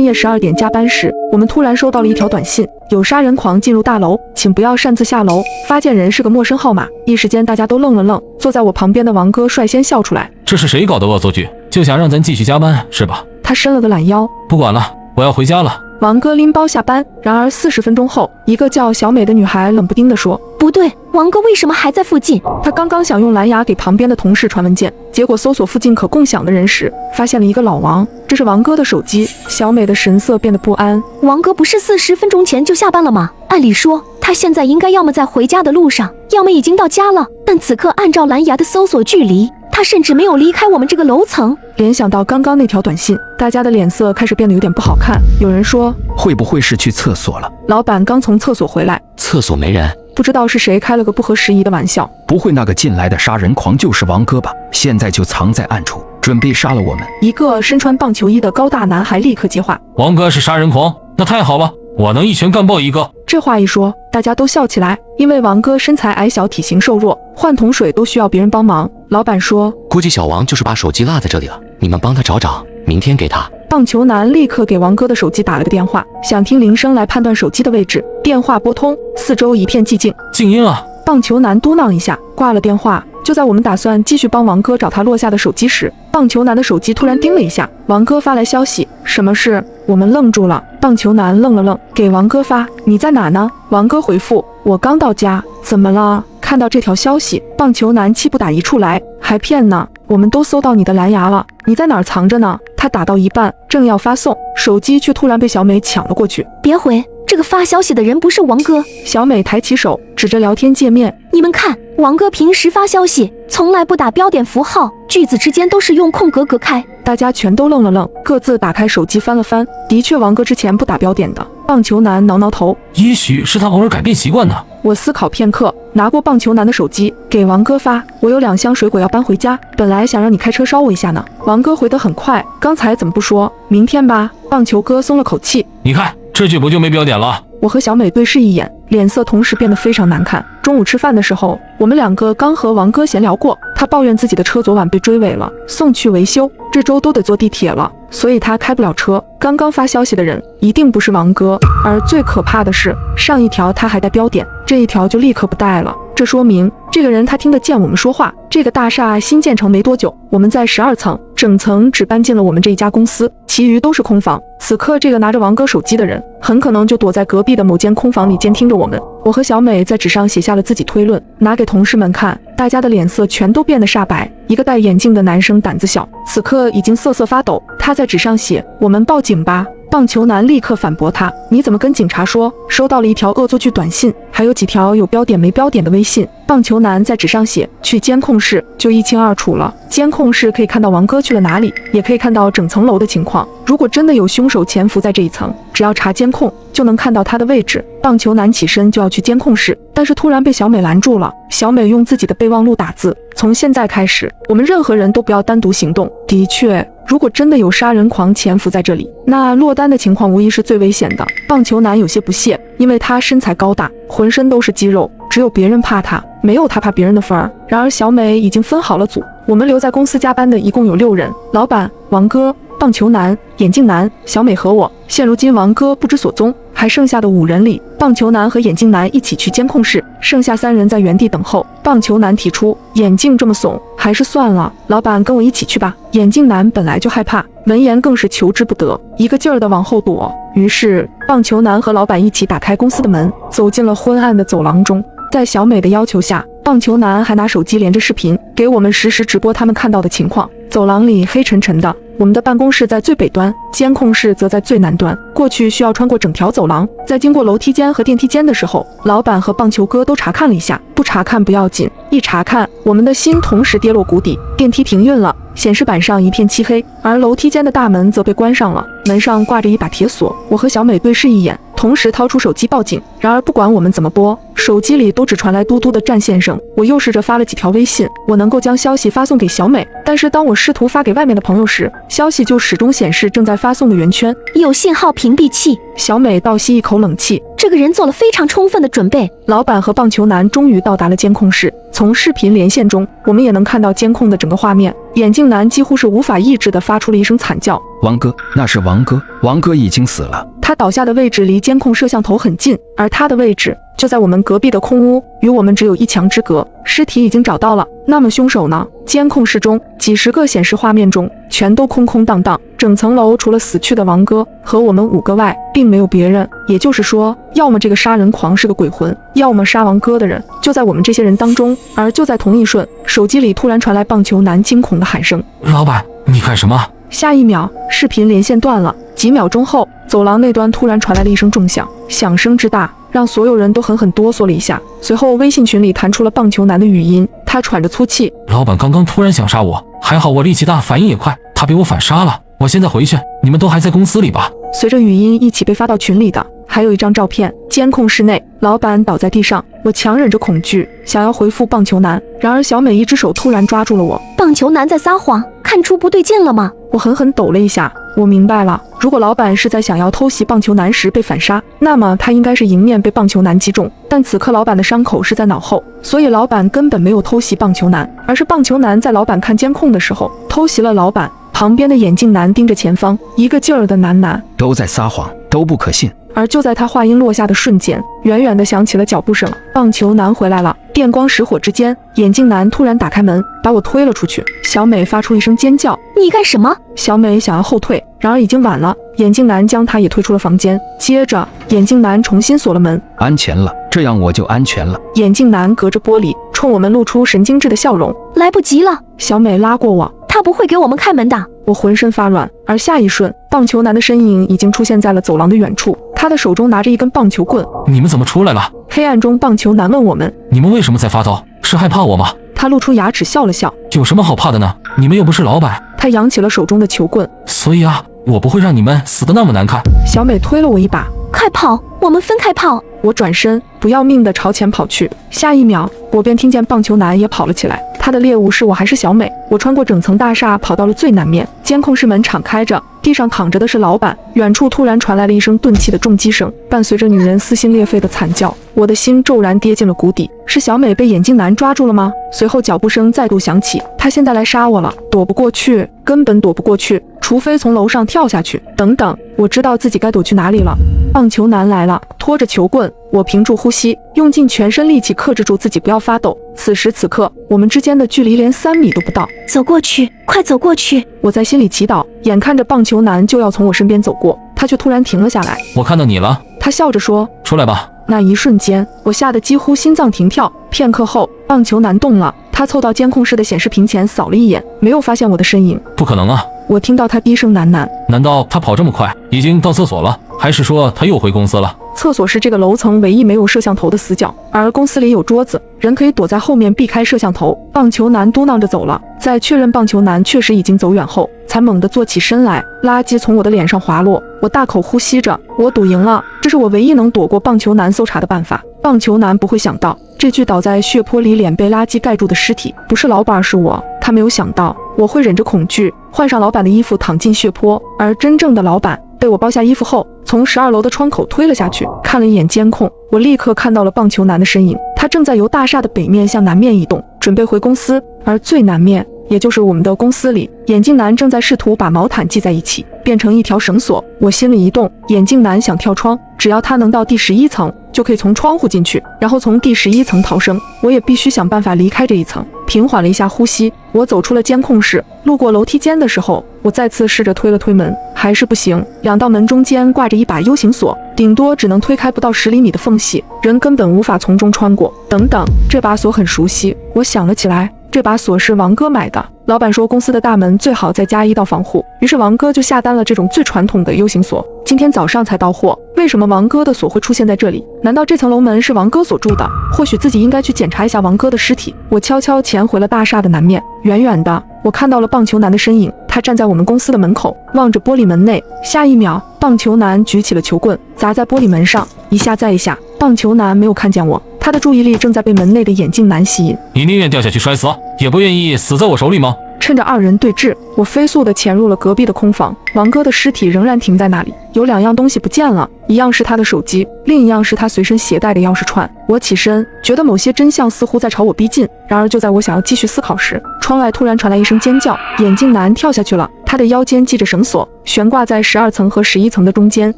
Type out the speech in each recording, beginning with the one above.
深夜12点加班时，我们突然收到了一条短信：有杀人狂进入大楼，请不要擅自下楼。发件人是个陌生号码，一时间大家都愣了愣。坐在我旁边的王哥率先笑出来：这是谁搞的恶作剧？就想让咱继续加班是吧？他伸了个懒腰：不管了，我要回家了。王哥拎包下班。然而40分钟后，一个叫小美的女孩冷不丁地说：不对，王哥为什么还在附近？她刚刚想用蓝牙给旁边的同事传文件，结果搜索附近可共享的人时，发现了一个老王，这是王哥的手机。小美的神色变得不安。王哥不是40分钟前就下班了吗？按理说他现在应该要么在回家的路上，要么已经到家了，但此刻按照蓝牙的搜索距离，他甚至没有离开我们这个楼层。联想到刚刚那条短信，大家的脸色开始变得有点不好看。有人说，会不会是去厕所了？老板刚从厕所回来，厕所没人。不知道是谁开了个不合时宜的玩笑。不会那个进来的杀人狂就是王哥吧？现在就藏在暗处，准备杀了我们。一个身穿棒球衣的高大男孩立刻接话：王哥是杀人狂？那太好了，我能一拳干爆一个。这话一说，大家都笑起来，因为王哥身材矮小，体型瘦弱，换桶水都需要别人帮忙。老板说，估计小王就是把手机落在这里了，你们帮他找找，明天给他。棒球男立刻给王哥的手机打了个电话，想听铃声来判断手机的位置。电话拨通，四周一片寂静。静音了。棒球男嘟囔一下，挂了电话。就在我们打算继续帮王哥找他落下的手机时，棒球男的手机突然叮了一下，王哥发来消息。什么事？我们愣住了。棒球男愣了愣，给王哥发：你在哪呢？王哥回复：我刚到家。怎么了？看到这条消息，棒球男气不打一处来，还骗呢？我们都搜到你的蓝牙了，你在哪儿藏着呢？他打到一半，正要发送，手机却突然被小美抢了过去。别回，这个发消息的人不是王哥。小美抬起手，指着聊天界面：你们看，王哥平时发消息从来不打标点符号，句子之间都是用空格隔开。大家全都愣了愣，各自打开手机翻了翻，的确王哥之前不打标点的。棒球男挠挠头，也许是他偶尔改变习惯呢。我思考片刻，拿过棒球男的手机给王哥发：我有2箱水果要搬回家，本来想让你开车捎我一下呢。王哥回得很快，刚才怎么不说明天吧？棒球哥松了口气，你看这句不就没标点了？我和小美对视一眼，脸色同时变得非常难看。中午吃饭的时候，我们2个刚和王哥闲聊过，他抱怨自己的车昨晚被追尾了，送去维修，这周都得坐地铁了，所以他开不了车。刚刚发消息的人一定不是王哥，而最可怕的是，上一条他还带标点，这一条就立刻不带了。这说明这个人他听得见我们说话。这个大厦新建成没多久，我们在12层，整层只搬进了我们这一家公司，其余都是空房。此刻这个拿着王哥手机的人，很可能就躲在隔壁的某间空房里监听着我们。我和小美在纸上写下了自己推论，拿给同事们看，大家的脸色全都变得煞白。一个戴眼镜的男生胆子小，此刻已经瑟瑟发抖，他在纸上写：我们报警吧。棒球男立刻反驳他：你怎么跟警察说？收到了一条恶作剧短信，还有几条有标点没标点的微信。棒球男在纸上写：去监控室，就一清二楚了。监控室可以看到王哥去了哪里，也可以看到整层楼的情况。如果真的有凶手潜伏在这一层，只要查监控就能看到他的位置。棒球男起身就要去监控室，但是突然被小美拦住了。小美用自己的备忘录打字：从现在开始，我们任何人都不要单独行动。的确，如果真的有杀人狂潜伏在这里，那落单的情况无疑是最危险的。棒球男有些不屑，因为他身材高大，浑身都是肌肉，只有别人怕他，没有他怕别人的份儿。然而小美已经分好了组，我们留在公司加班的一共有6人，老板、王哥、棒球男、眼镜男、小美和我。现如今王哥不知所踪，还剩下的5人里，棒球男和眼镜男一起去监控室，剩下3人在原地等候。棒球男提出：眼镜这么怂，还是算了，老板跟我一起去吧。眼镜男本来就害怕，闻言更是求之不得，一个劲儿地往后躲。于是棒球男和老板一起打开公司的门，走进了昏暗的走廊中。在小美的要求下，棒球男还拿手机连着视频，给我们实时直播他们看到的情况。走廊里黑沉沉的，我们的办公室在最北端，监控室则在最南端。过去需要穿过整条走廊，在经过楼梯间和电梯间的时候，老板和棒球哥都查看了一下。不查看不要紧，一查看，我们的心同时跌落谷底。电梯停运了，显示板上一片漆黑，而楼梯间的大门则被关上了，门上挂着一把铁锁。我和小美对视一眼，同时掏出手机报警。然而不管我们怎么拨，手机里都只传来嘟嘟的占线声。我又试着发了几条微信，我能够将消息发送给小美，但是当我试图发给外面的朋友时，消息就始终显示正在发送的圆圈，有信号屏蔽器。小美倒吸一口冷气，这个人做了非常充分的准备。老板和棒球男终于到达了监控室，从视频连线中，我们也能看到监控的整个画面。眼镜男几乎是无法抑制地发出了一声惨叫。王哥，那是王哥，王哥已经死了。他倒下的位置离监控摄像头很近，而他的位置就在我们隔壁的空屋，与我们只有一墙之隔。尸体已经找到了，那么凶手呢？监控室中几十个显示画面中全都空空荡荡，整层楼除了死去的王哥和我们5个外，并没有别人。也就是说，要么这个杀人狂是个鬼魂，要么杀王哥的人就在我们这些人当中。而就在同一瞬，手机里突然传来棒球男惊恐的喊声：“老板，你干什么？”下一秒，视频连线断了。几秒钟后，走廊那端突然传来了一声重响，响声之大，让所有人都狠狠哆嗦了一下。随后，微信群里弹出了棒球男的语音，他喘着粗气：“老板刚刚突然想杀我，还好我力气大，反应也快，他被我反杀了。我现在回去，你们都还在公司里吧？”随着语音一起被发到群里的，还有一张照片。监控室内，老板倒在地上，我强忍着恐惧，想要回复棒球男，然而小美一只手突然抓住了我。棒球男在撒谎，看出不对劲了吗？我狠狠抖了一下，我明白了，如果老板是在想要偷袭棒球男时被反杀，那么他应该是迎面被棒球男击中，但此刻老板的伤口是在脑后，所以老板根本没有偷袭棒球男，而是棒球男在老板看监控的时候偷袭了老板。旁边的眼镜男盯着前方，一个劲儿的喃，都在撒谎，都不可信。而就在他话音落下的瞬间，远远地响起了脚步声，棒球男回来了。电光石火之间，眼镜男突然打开门，把我推了出去。小美发出一声尖叫：“你干什么？”小美想要后退，然而已经晚了，眼镜男将她也推出了房间。接着，眼镜男重新锁了门。安全了，这样我就安全了。眼镜男隔着玻璃冲我们露出神经质的笑容。来不及了，小美拉过我，他不会给我们开门的。我浑身发软，而下一瞬，棒球男的身影已经出现在了走廊的远处，他的手中拿着一根棒球棍。你们怎么出来了？黑暗中，棒球男问我们：“你们为什么在发抖？是害怕我吗？”他露出牙齿笑了笑：“有什么好怕的呢？你们又不是老板。”他扬起了手中的球棍。所以啊，我不会让你们死得那么难看。小美推了我一把：“快跑，我们分开跑。”我转身，不要命地朝前跑去。下一秒，我便听见棒球男也跑了起来。他的猎物是我还是小美？我穿过整层大厦，跑到了最南面。监控室门敞开着，地上躺着的是老板。远处突然传来了一声钝器的重击声，伴随着女人撕心裂肺的惨叫。我的心骤然跌进了谷底。是小美被眼镜男抓住了吗？随后脚步声再度响起，他现在来杀我了，躲不过去，根本躲不过去，除非从楼上跳下去。等等，我知道自己该躲去哪里了。棒球男来了，拖着球棍，我屏住呼吸，用尽全身力气克制住自己不要发抖。此时此刻，我们之间的距离连3米都不到。走过去，快走过去！我在心里祈祷。眼看着棒球男就要从我身边走过，他却突然停了下来。我看到你了，他笑着说：“出来吧。”那一瞬间，我吓得几乎心脏停跳。片刻后，棒球男动了，他凑到监控室的显示屏前扫了一眼，没有发现我的身影。不可能啊！我听到他低声喃喃：“难道他跑这么快，已经到厕所了？还是说他又回公司了？”厕所是这个楼层唯一没有摄像头的死角，而公司里有桌子，人可以躲在后面避开摄像头。棒球男嘟囔着走了，在确认棒球男确实已经走远后，才猛地坐起身来。垃圾从我的脸上滑落，我大口呼吸着，我赌赢了，这是我唯一能躲过棒球男搜查的办法。棒球男不会想到，这具倒在血泊里、脸被垃圾盖住的尸体不是老板，是我。他没有想到我会忍着恐惧，换上老板的衣服躺进血泊，而真正的老板被我剥下衣服后，从12楼的窗口推了下去。看了一眼监控，我立刻看到了棒球男的身影，他正在由大厦的北面向南面移动，准备回公司。而最南面，也就是我们的公司里，眼镜男正在试图把毛毯系在一起，变成一条绳索。我心里一动，眼镜男想跳窗，只要他能到第11层，就可以从窗户进去，然后从第11层逃生。我也必须想办法离开这一层。平缓了一下呼吸，我走出了监控室。路过楼梯间的时候，我再次试着推了推门，还是不行。2道门中间挂着一把 U 型锁，顶多只能推开不到10厘米的缝隙，人根本无法从中穿过。等等，这把锁很熟悉，我想了起来，这把锁是王哥买的。老板说公司的大门最好再加1道防护，于是王哥就下单了这种最传统的 U 型锁，今天早上才到货。为什么王哥的锁会出现在这里？难道这层楼门是王哥所住的？或许自己应该去检查一下王哥的尸体。我悄悄潜回了大厦的南面，远远的我看到了棒球男的身影，他站在我们公司的门口，望着玻璃门内。下一秒，棒球男举起了球棍，砸在玻璃门上，一下再一下。棒球男没有看见我，他的注意力正在被门内的眼镜男吸引。你宁愿掉下去摔死，也不愿意死在我手里吗？趁着2人对峙，我飞速地潜入了隔壁的空房。王哥的尸体仍然停在那里，有2样东西不见了，一样是他的手机，另一样是他随身携带的钥匙串。我起身，觉得某些真相似乎在朝我逼近。然而就在我想要继续思考时，窗外突然传来一声尖叫，眼镜男跳下去了。他的腰间系着绳索，悬挂在12层和11层的中间，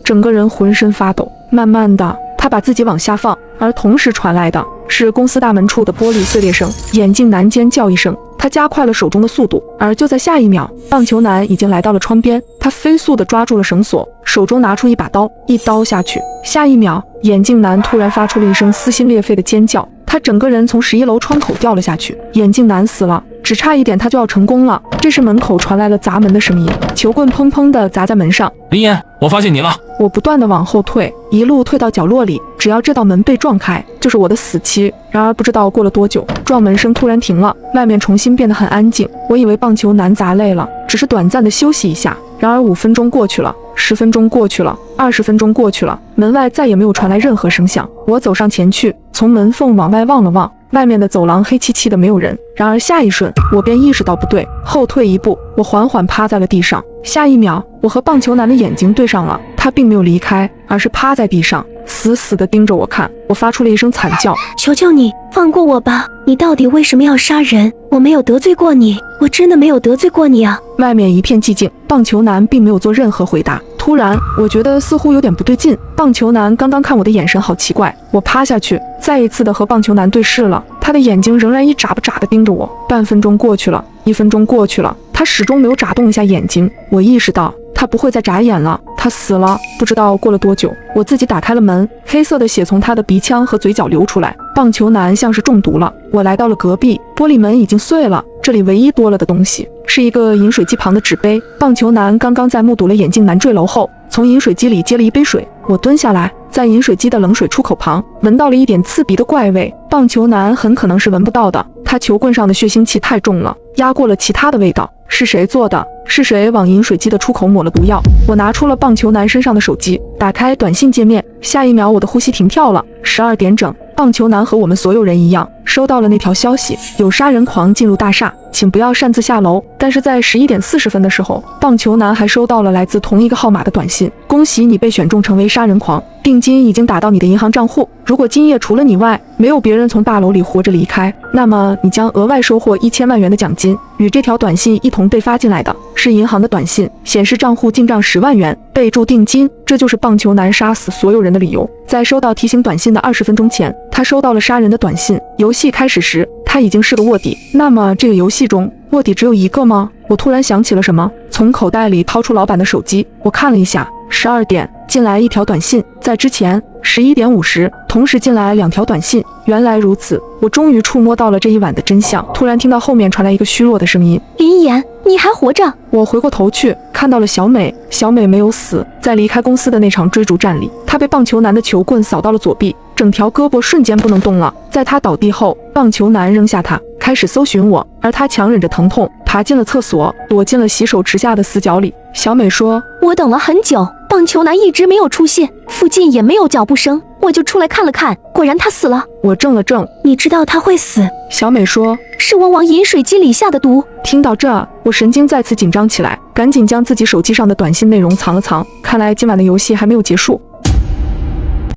整个人浑身发抖。慢慢的，他把自己往下放，而同时传来的是公司大门处的玻璃碎裂声。眼镜男尖叫一声，他加快了手中的速度，而就在下一秒，棒球男已经来到了窗边，他飞速地抓住了绳索，手中拿出一把刀，一刀下去。下一秒，眼镜男突然发出了一声撕心裂肺的尖叫，他整个人从11楼窗口掉了下去。眼镜男死了，只差一点他就要成功了。这时门口传来了砸门的声音，球棍砰砰地砸在门上。林岩，我发现你了！我不断地往后退，一路退到角落里，只要这道门被撞开，就是我的死期。然而不知道过了多久，撞门声突然停了，外面重新变得很安静。我以为棒球男砸累了，只是短暂的休息一下。然而5分钟过去了，10分钟过去了，20分钟过去了，门外再也没有传来任何声响。我走上前去，从门缝往外望了望，外面的走廊黑漆漆的，没有人。然而下一瞬，我便意识到不对，后退一步，我缓缓趴在了地上。下一秒，我和棒球男的眼睛对上了，他并没有离开，而是趴在地上，死死地盯着我看。我发出了一声惨叫：求求你放过我吧！你到底为什么要杀人？我没有得罪过你，我真的没有得罪过你啊！外面一片寂静，棒球男并没有做任何回答。突然，我觉得似乎有点不对劲，棒球男刚刚看我的眼神好奇怪。我趴下去，再一次的和棒球男对视了，他的眼睛仍然一眨不眨的盯着我。半分钟过去了，1分钟过去了，他始终没有眨动一下眼睛。我意识到他不会再眨眼了，他死了。不知道过了多久，我自己打开了门，黑色的血从他的鼻腔和嘴角流出来。棒球男像是中毒了。我来到了隔壁，玻璃门已经碎了，这里唯一多了的东西是一个饮水机旁的纸杯。棒球男刚刚在目睹了眼镜男坠楼后，从饮水机里接了一杯水。我蹲下来，在饮水机的冷水出口旁闻到了一点刺鼻的怪味，棒球男很可能是闻不到的，他球棍上的血腥气太重了，压过了其他的味道。是谁做的？是谁往饮水机的出口抹了毒药？我拿出了棒球男身上的手机，打开短信界面，下一秒我的呼吸停跳了。12点整，棒球男和我们所有人一样，收到了那条消息，有杀人狂进入大厦，请不要擅自下楼。但是在11点40分的时候，棒球男还收到了来自同一个号码的短信，恭喜你被选中成为杀人狂，定金已经打到你的银行账户，如果今夜除了你外，没有别人从大楼里活着离开，那么你将额外收获1000万元的奖金。与这条短信一同被发进来的是银行的短信，显示账户进账10万元，备注定金。这就是棒球男杀死所有人的理由。在收到提醒短信的20分钟前，他收到了杀人的短信。游戏开始时，他已经是个卧底。那么这个游戏中，卧底只有一个吗？我突然想起了什么，从口袋里掏出老板的手机，我看了一下，12点进来一条短信，在之前11点50同时进来2条短信。原来如此，我终于触摸到了这一晚的真相。突然听到后面传来一个虚弱的声音：林岩，你还活着？我回过头去，看到了小美。小美没有死，在离开公司的那场追逐战里，她被棒球男的球棍扫到了左臂，整条胳膊瞬间不能动了。在她倒地后，棒球男扔下她，开始搜寻我，而她强忍着疼痛，爬进了厕所，躲进了洗手池下的死角里。小美说：我等了很久，棒球男一直没有出现，附近也没有脚步声，我就出来看了看，果然他死了。我怔了怔，你知道他会死？小美说：是我往饮水机里下的毒。听到这，我神经再次紧张起来，赶紧将自己手机上的短信内容藏了藏。看来今晚的游戏还没有结束。